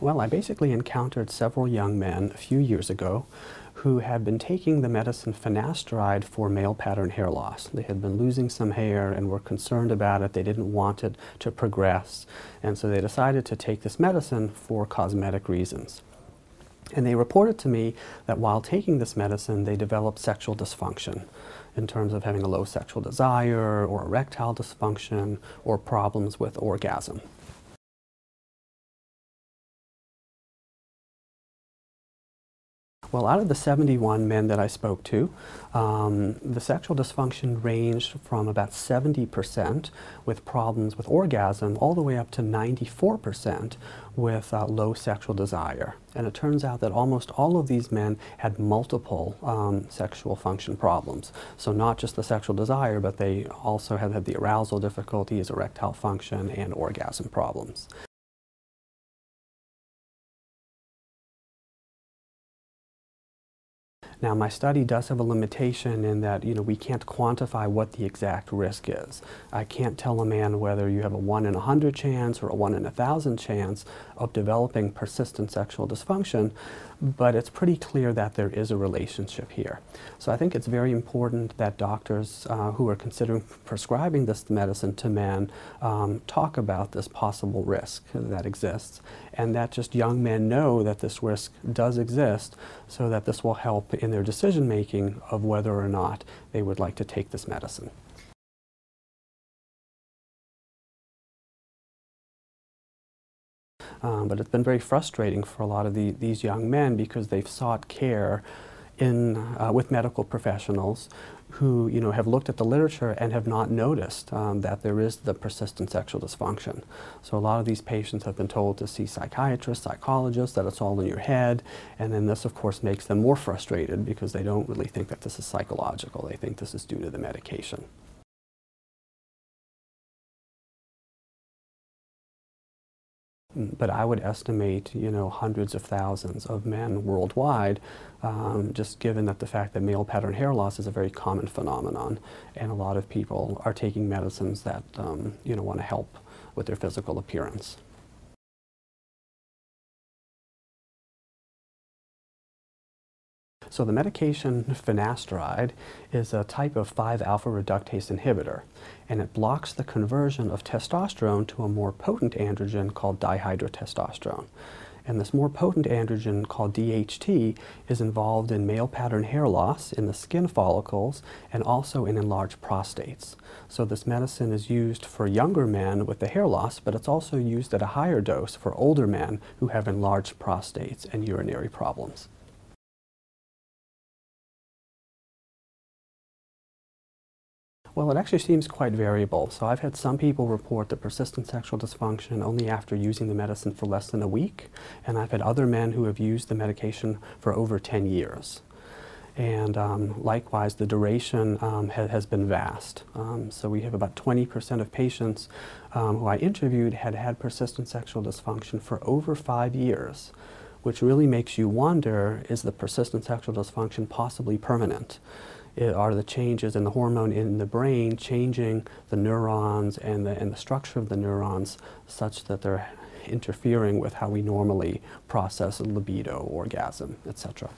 Well, I basically encountered several young men a few years ago who had been taking the medicine Finasteride for male pattern hair loss. They had been losing some hair and were concerned about it. They didn't want it to progress, and so they decided to take this medicine for cosmetic reasons. And they reported to me that while taking this medicine, they developed sexual dysfunction in terms of having a low sexual desire or erectile dysfunction or problems with orgasm. Well, out of the 71 men that I spoke to, the sexual dysfunction ranged from about 70% with problems with orgasm all the way up to 94% with low sexual desire. And it turns out that almost all of these men had multiple sexual function problems. So not just the sexual desire, but they also had the arousal difficulties, erectile function, and orgasm problems. Now, my study does have a limitation in that, we can't quantify what the exact risk is. I can't tell a man whether you have a 1 in 100 chance or a 1 in 1,000 chance of developing persistent sexual dysfunction, but it's pretty clear that there is a relationship here. So I think it's very important that doctors who are considering prescribing this medicine to men talk about this possible risk that exists, and that just young men know that this risk does exist, so that this will help in their decision making of whether or not they would like to take this medicine. But it's been very frustrating for a lot of these young men because they've sought care with medical professionals who have looked at the literature and have not noticed that there is the persistent sexual dysfunction. So a lot of these patients have been told to see psychiatrists, psychologists, that it's all in your head, and then this of course makes them more frustrated because they don't really think that this is psychological. They think this is due to the medication. But I would estimate, hundreds of thousands of men worldwide, just given that the fact that male pattern hair loss is a very common phenomenon, and a lot of people are taking medicines that, want to help with their physical appearance. So the medication Finasteride is a type of 5-alpha reductase inhibitor, and it blocks the conversion of testosterone to a more potent androgen called dihydrotestosterone. And this more potent androgen called DHT is involved in male pattern hair loss in the skin follicles and also in enlarged prostates. So this medicine is used for younger men with the hair loss, but it's also used at a higher dose for older men who have enlarged prostates and urinary problems. Well, it actually seems quite variable. So I've had some people report the persistent sexual dysfunction only after using the medicine for less than a week, and I've had other men who have used the medication for over 10 years. And likewise, the duration has been vast. So we have about 20% of patients who I interviewed had had persistent sexual dysfunction for over 5 years, which really makes you wonder, is the persistent sexual dysfunction possibly permanent? Are the changes in the hormone in the brain changing the neurons and the structure of the neurons such that they're interfering with how we normally process libido, orgasm, etc.?